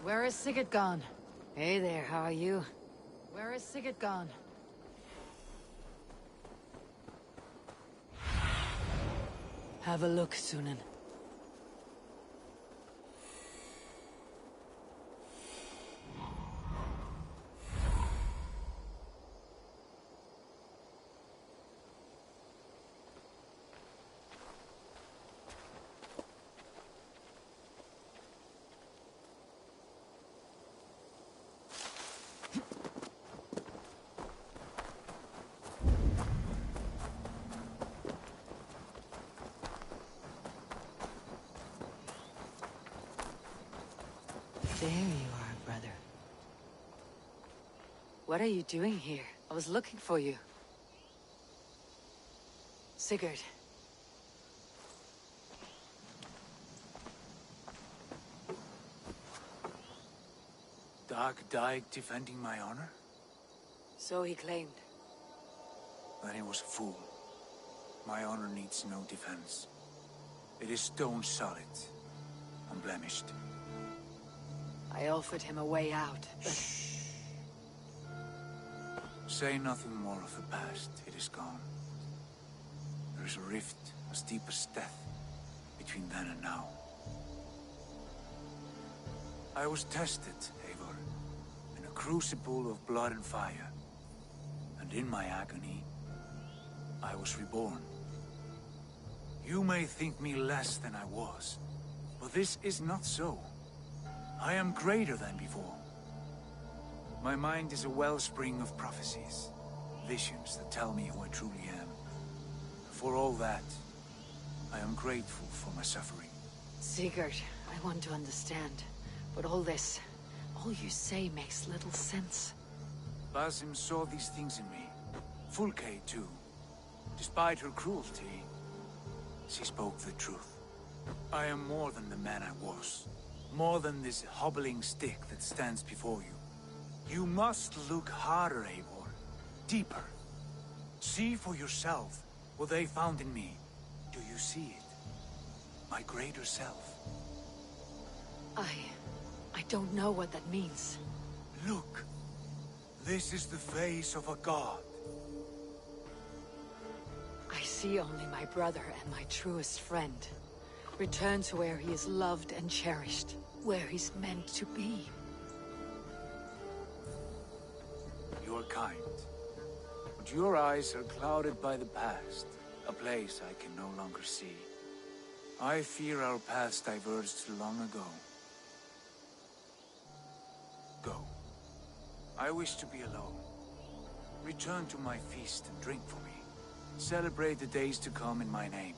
Where is Sigurd gone? Hey there, how are you? Where is Sigurd gone? Have a look, Sunan. There you are, brother. What are you doing here? I was looking for you. Sigurd. Dag died defending my honor? So he claimed. Then he was a fool. My honor needs no defense. It is stone solid, unblemished. I offered him a way out, but... Shh. Say nothing more of the past. It is gone. There is a rift as deep as death between then and now. I was tested, Eivor, in a crucible of blood and fire. And in my agony, I was reborn. You may think me less than I was, but this is not so. I am greater than before. My mind is a wellspring of prophecies, visions that tell me who I truly am. For all that, I am grateful for my suffering. Sigurd, I want to understand, but all this, all you say makes little sense. Basim saw these things in me. Fulke, too. Despite her cruelty, she spoke the truth. I am more than the man I was. More than this hobbling stick that stands before you. You must look harder, Eivor. Deeper. See for yourself what they found in me. Do you see it? My greater self. I don't know what that means. Look. This is the face of a god. I see only my brother and my truest friend. Return to where he is loved and cherished. Where he's meant to be. You are kind. But your eyes are clouded by the past. A place I can no longer see. I fear our paths diverged long ago. Go. I wish to be alone. Return to my feast and drink for me. Celebrate the days to come in my name.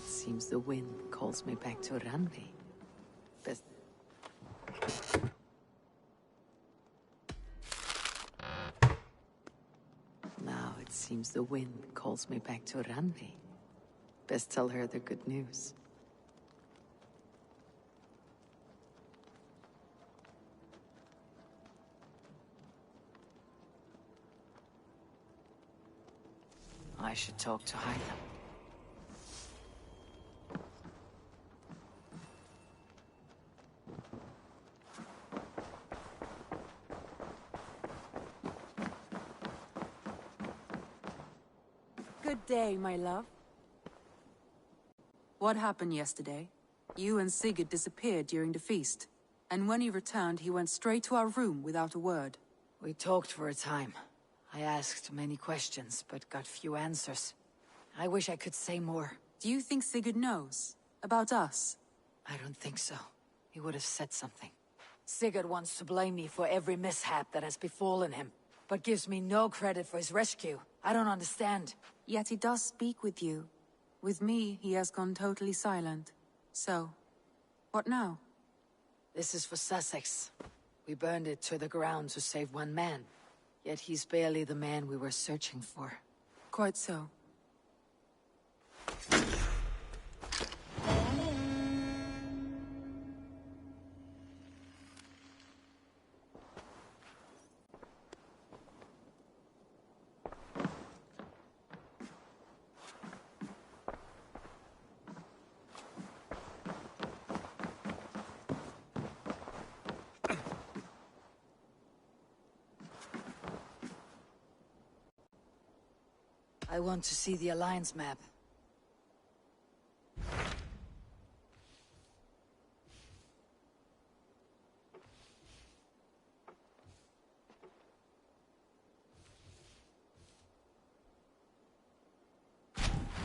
Seems the wind calls me back to Randvi. But... Now it seems the wind calls me back to Randvi. Best tell her the good news. I should talk to Hyla. Good day, my love. What happened yesterday? You and Sigurd disappeared during the feast. And when he returned, he went straight to our room without a word. We talked for a time. I asked many questions, but got few answers. I wish I could say more. Do you think Sigurd knows? About us? I don't think so. He would have said something. Sigurd wants to blame me for every mishap that has befallen him, but gives me no credit for his rescue. I don't understand. Yet he does speak with you. With me, he has gone totally silent. So, what now? This is for Sussex. We burned it to the ground to save one man. Yet he's barely the man we were searching for. Quite so. I want to see the Alliance map.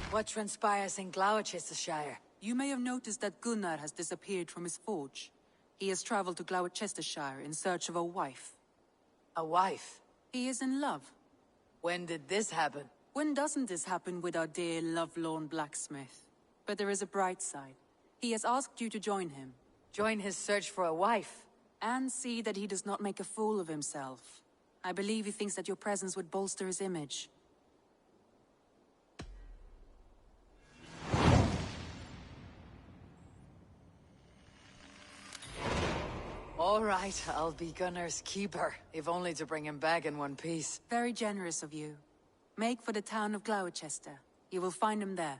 What transpires in Gloucestershire? You may have noticed that Gunnar has disappeared from his forge. He has traveled to Gloucestershire in search of a wife. A wife? He is in love. When did this happen? When doesn't this happen with our dear lovelorn blacksmith? But there is a bright side. He has asked you to join him. Join his search for a wife? And see that he does not make a fool of himself. I believe he thinks that your presence would bolster his image. All right, I'll be Gunnar's keeper, if only to bring him back in one piece. Very generous of you. Make for the town of Gloucester. You will find him there.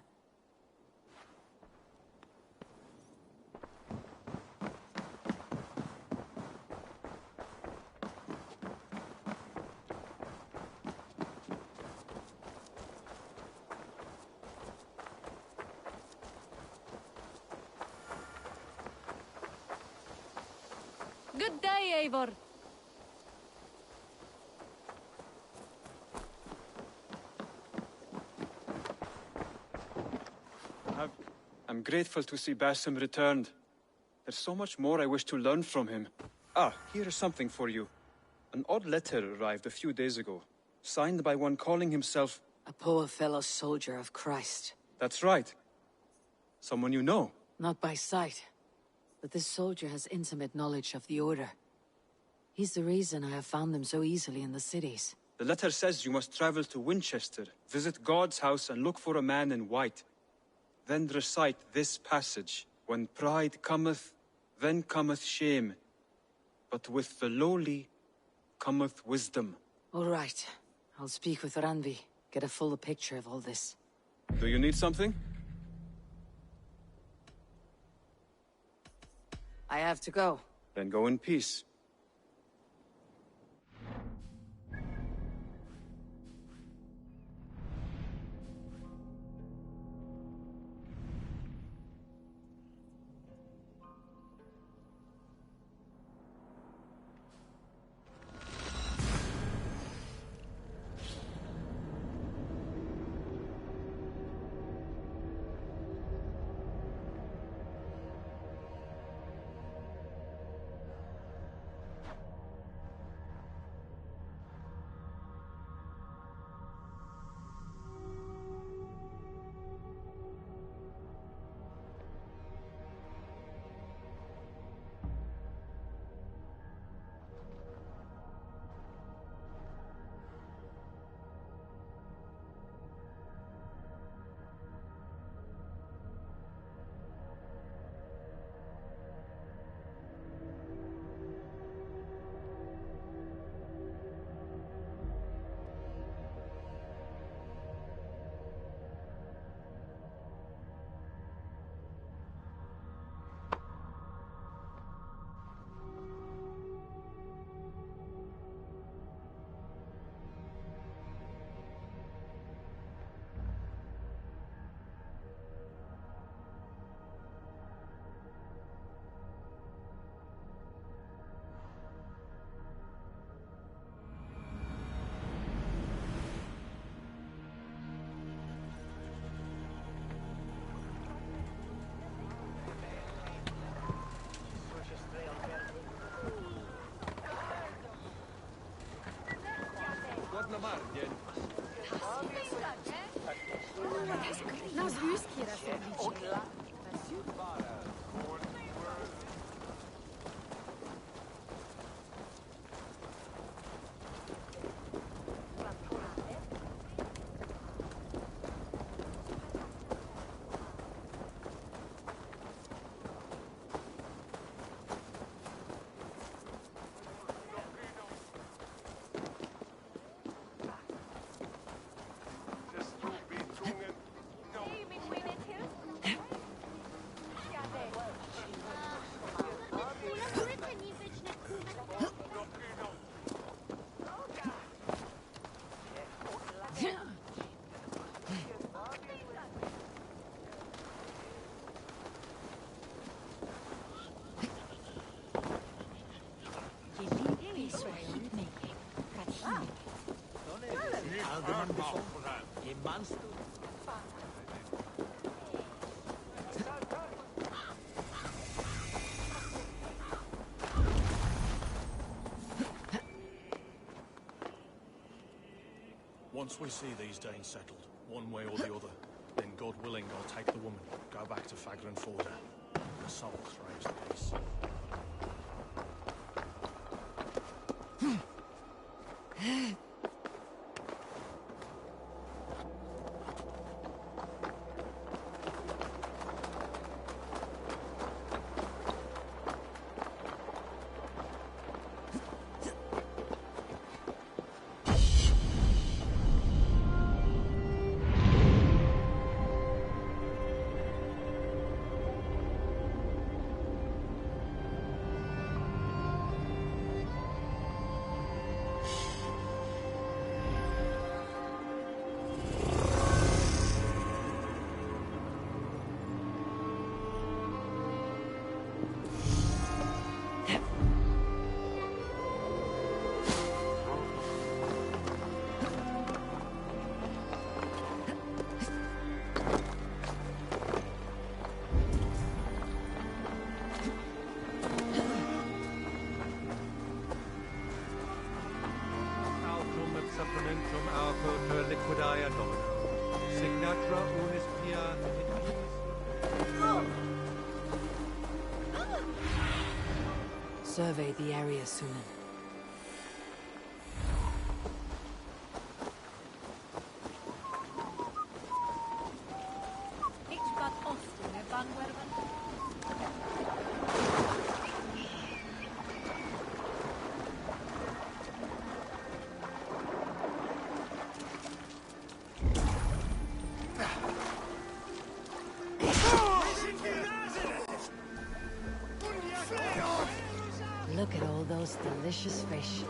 Good day, Eivor. I'm grateful to see Basim returned. There's so much more I wish to learn from him. Ah, here is something for you. An odd letter arrived a few days ago, signed by one calling himself... A poor fellow soldier of Christ. That's right. Someone you know. Not by sight, but this soldier has intimate knowledge of the Order. He's the reason I have found them so easily in the cities. The letter says you must travel to Winchester, visit God's house and look for a man in white. Then recite this passage. When pride cometh, then cometh shame. But with the lowly cometh wisdom. All right. I'll speak with Randvi. Get a fuller picture of all this. Do you need something? I have to go. Then go in peace. Once we see these Danes settled, one way or the other, then God willing, I'll take the woman, go back to Fagran Forda. The soul craves the peace. Survey the area soon. Look at all those delicious fish.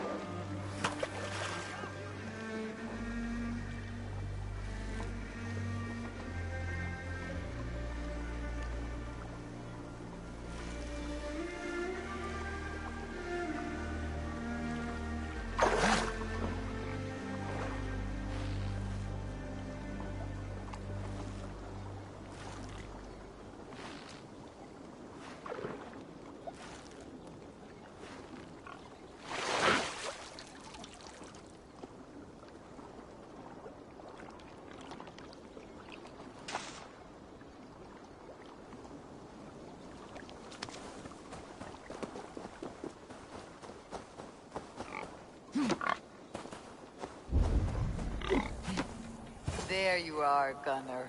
There you are, Gunnar.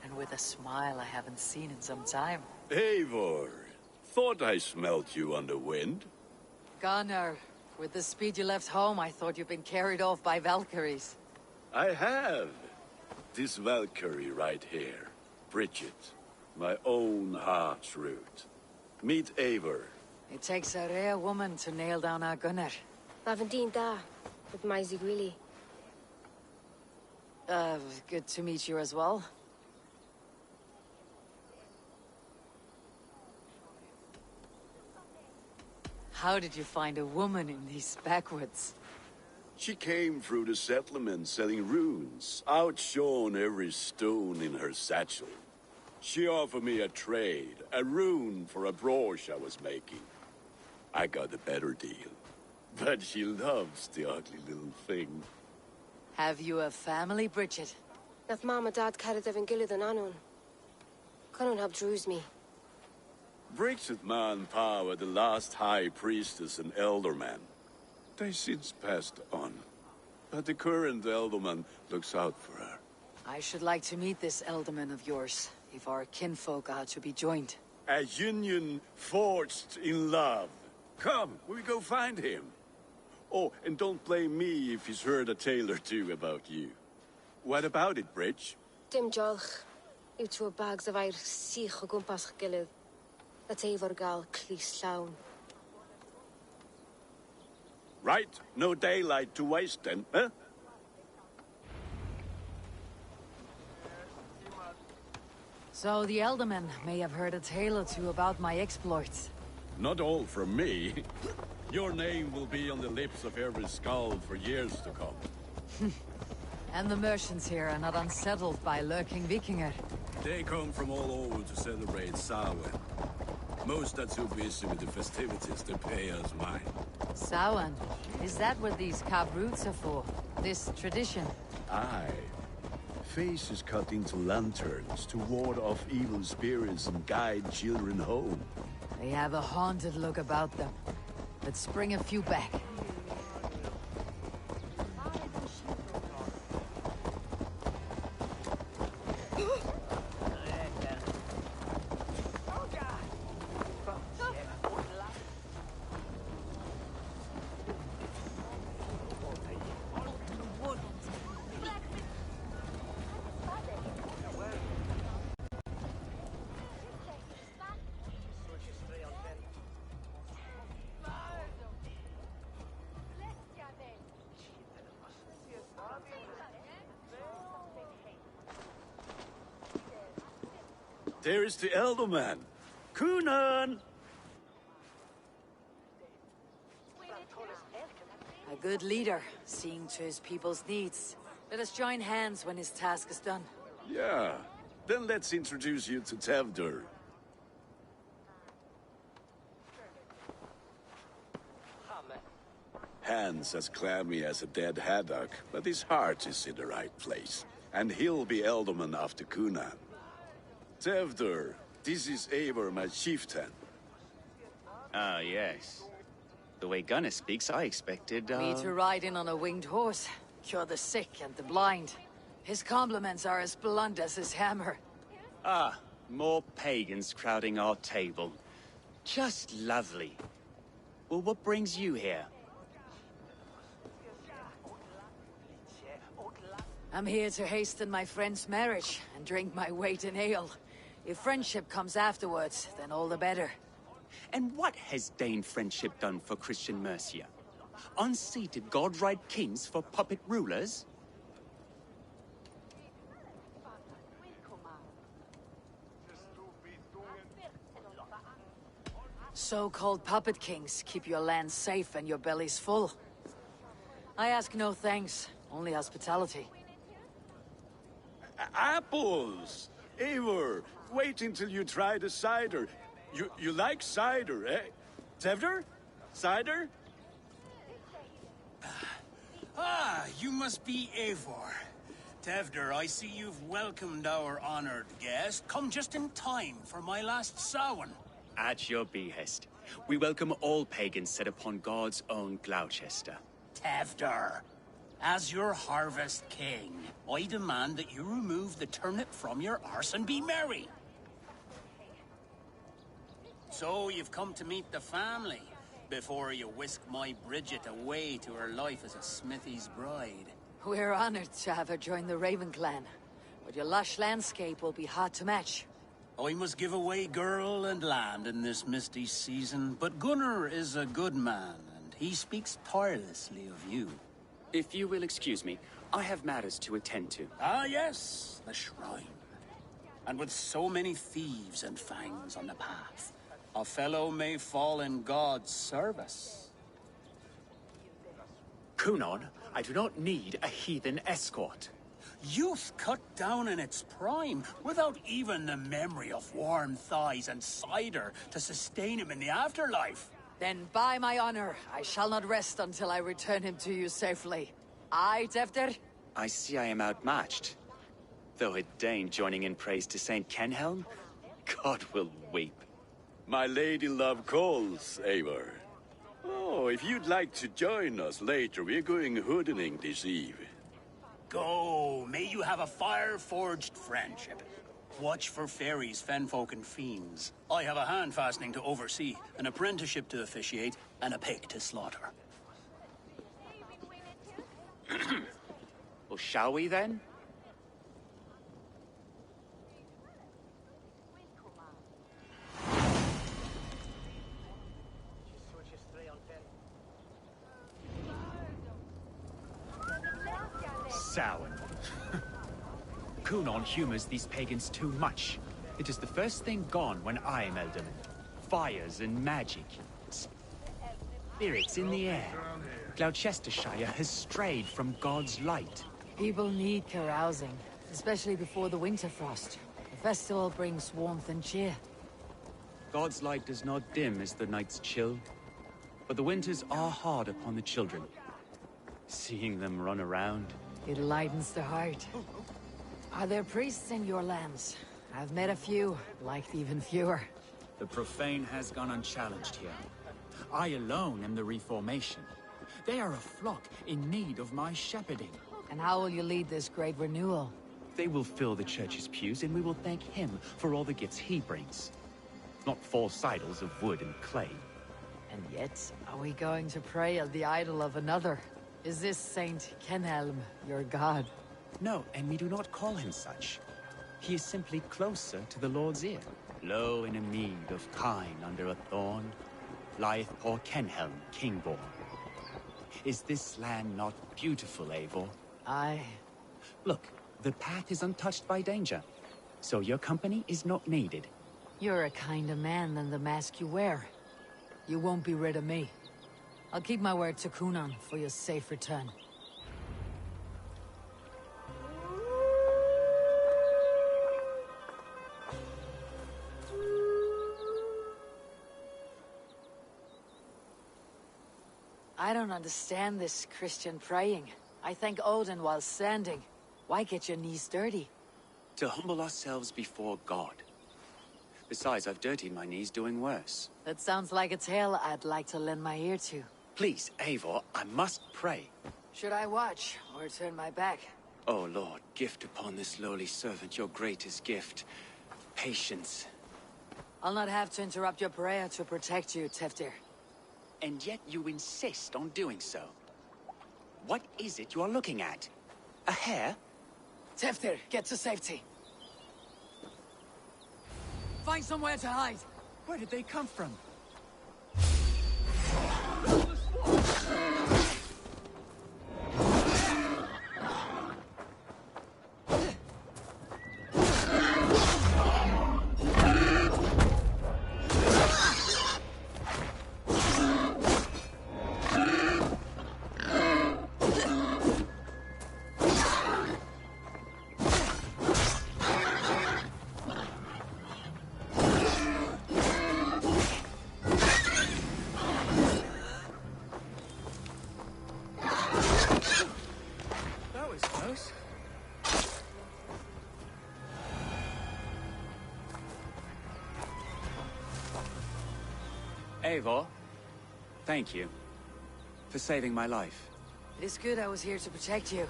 And with a smile I haven't seen in some time. Eivor, thought I smelt you on the wind. Gunnar, with the speed you left home, I thought you'd been carried off by Valkyries. I have. This Valkyrie right here. Bridget. My own heart's root. Meet Eivor. It takes a rare woman to nail down our Gunnar. Lavendine da, with my Zigrili. Good to meet you as well. How did you find a woman in these backwoods? She came through the settlement selling runes, outshone every stone in her satchel. She offered me a trade, a rune for a brooch I was making. I got a better deal. But she loves the ugly little thing. Have you a family, Bridget? Nath Mom and Dad carried Evan Gillid and Anun. Can't have drews me. Bridget Man Power, the last High Priestess and Elderman. They since passed on. But the current Elderman looks out for her. I should like to meet this Elderman of yours, if our kinfolk are to be joined. A union forged in love. Come, we go find him. Oh, and don't blame me if he's heard a tale or two about you. What about it, Bridge? Dim jolch. You two bags of air sich o gwmpas gilydd. A teifr gal clis llawn. Right, no daylight to waste then, huh? So the Elderman may have heard a tale or two about my exploits. Not all from me. Your name will be on the lips of every skald for years to come. And the merchants here are not unsettled by lurking Vikinger. They come from all over to celebrate Samhain. Most are too busy with the festivities to pay us mind. Samhain? Is that what these carved roots are for? This tradition? Aye. Faces cut into lanterns to ward off evil spirits and guide children home. They have a haunted look about them. Let's bring a few back. There is the Elderman. Kunan! A good leader, seeing to his people's needs. Let us join hands when his task is done. Yeah. Then let's introduce you to Tevdur. Hands as clammy as a dead haddock, but his heart is in the right place. And he'll be Elderman after Kunan. Tevdur, this is Eivor, my chieftain. Ah, yes. The way Gunnar speaks, I expected, Me to ride in on a winged horse, cure the sick and the blind. His compliments are as blunt as his hammer. Ah, more pagans crowding our table. Just lovely. Well, what brings you here? I'm here to hasten my friend's marriage and drink my weight in ale. If friendship comes afterwards, then all the better. And what has Dane friendship done for Christian Mercia? Unseated god-right kings for puppet rulers? So-called puppet kings keep your land safe and your bellies full. I ask no thanks, only hospitality. Apples! Eivor, wait until you try the cider. You like cider, eh? Tevdur? Cider? Ah, you must be Eivor. Tevdur, I see you've welcomed our honored guest. Come just in time for my last Samhain. At your behest. We welcome all pagans set upon God's own Gloucester. Tevdur, as your harvest king, I demand that you remove the turnip from your arse and be merry. So you've come to meet the family, before you whisk my Bridget away to her life as a smithy's bride. We're honored to have her join the Raven clan, but your lush landscape will be hard to match. I must give away girl and land in this misty season, but Gunnar is a good man, and he speaks tirelessly of you. If you will excuse me, I have matters to attend to. Ah, yes, the shrine. And with so many thieves and fangs on the path, a fellow may fall in God's service. Kunan, I do not need a heathen escort. Youth cut down in its prime, without even the memory of warm thighs and cider to sustain him in the afterlife. Then by my honor, I shall not rest until I return him to you safely. Aye, Tevdur? I see I am outmatched. Though a Dane joining in praise to Saint Kenhelm, God will weep. My lady love calls, Eivor. Oh, if you'd like to join us later, we're going hoodening this eve. Go, may you have a fire-forged friendship. Watch for fairies, fenfolk, and fiends. I have a hand fastening to oversee, an apprenticeship to officiate, and a pig to slaughter. Well, shall we then? Sour. Kunon humors these pagans too much. It is the first thing gone when I am Elderman. Fires and magic. Spirits in the air. Gloucestershire has strayed from God's light. People need carousing, especially before the winter frost. The festival brings warmth and cheer. God's light does not dim as the nights chill, but the winters are hard upon the children. Seeing them run around. It lightens the heart. Are there priests in your lands? I've met a few, liked even fewer. The profane has gone unchallenged here. I alone am the Reformation. They are a flock in need of my shepherding. And how will you lead this great renewal? They will fill the church's pews, and we will thank him for all the gifts he brings. Not false idols of wood and clay. And yet, are we going to pray at the idol of another? Is this Saint Kenhelm your god? No, and we do not call him such. He is simply closer to the Lord's ear. Low in a mead of kine under a thorn, lieth poor Kenhelm, king-born. Is this land not beautiful, Eivor? Aye. Look, the path is untouched by danger, so your company is not needed. You're a kinder man than the mask you wear. You won't be rid of me. I'll keep my word to Kunan for your safe return. I don't understand this Christian praying. I thank Odin while standing. Why get your knees dirty? To humble ourselves before God. Besides, I've dirtied my knees doing worse. That sounds like a tale I'd like to lend my ear to. Please, Eivor, I must pray. Should I watch, or turn my back? Oh Lord, gift upon this lowly servant your greatest gift. Patience. I'll not have to interrupt your prayer to protect you, Teftir. And yet you insist on doing so. What is it you are looking at? A hare? Teftir, get to safety. Find somewhere to hide. Where did they come from? Eivor, thank you for saving my life. It is good I was here to protect you.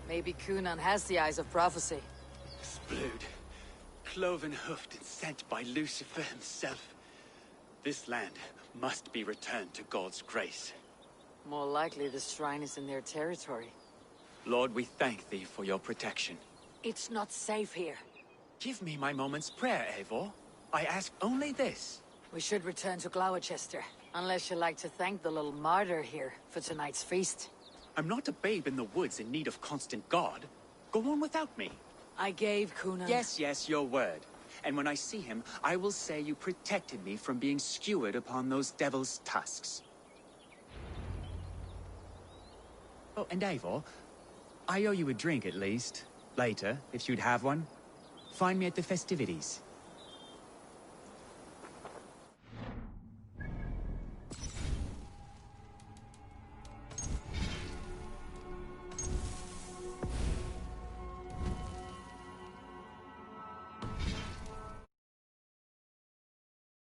Maybe Kunan has the eyes of prophecy. Splued, cloven-hoofed and sent by Lucifer himself. This land must be returned to God's grace. More likely the shrine is in their territory. Lord, we thank thee for your protection. It's not safe here. Give me my moment's prayer, Eivor. I ask only this. We should return to Gloucester, unless you'd like to thank the little martyr here for tonight's feast. I'm not a babe in the woods in need of constant guard. Go on without me. I gave Kunan... Yes, your word. And when I see him, I will say you protected me from being skewered upon those devil's tusks. Oh, and Eivor, I owe you a drink at least. Later, if you'd have one. Find me at the festivities.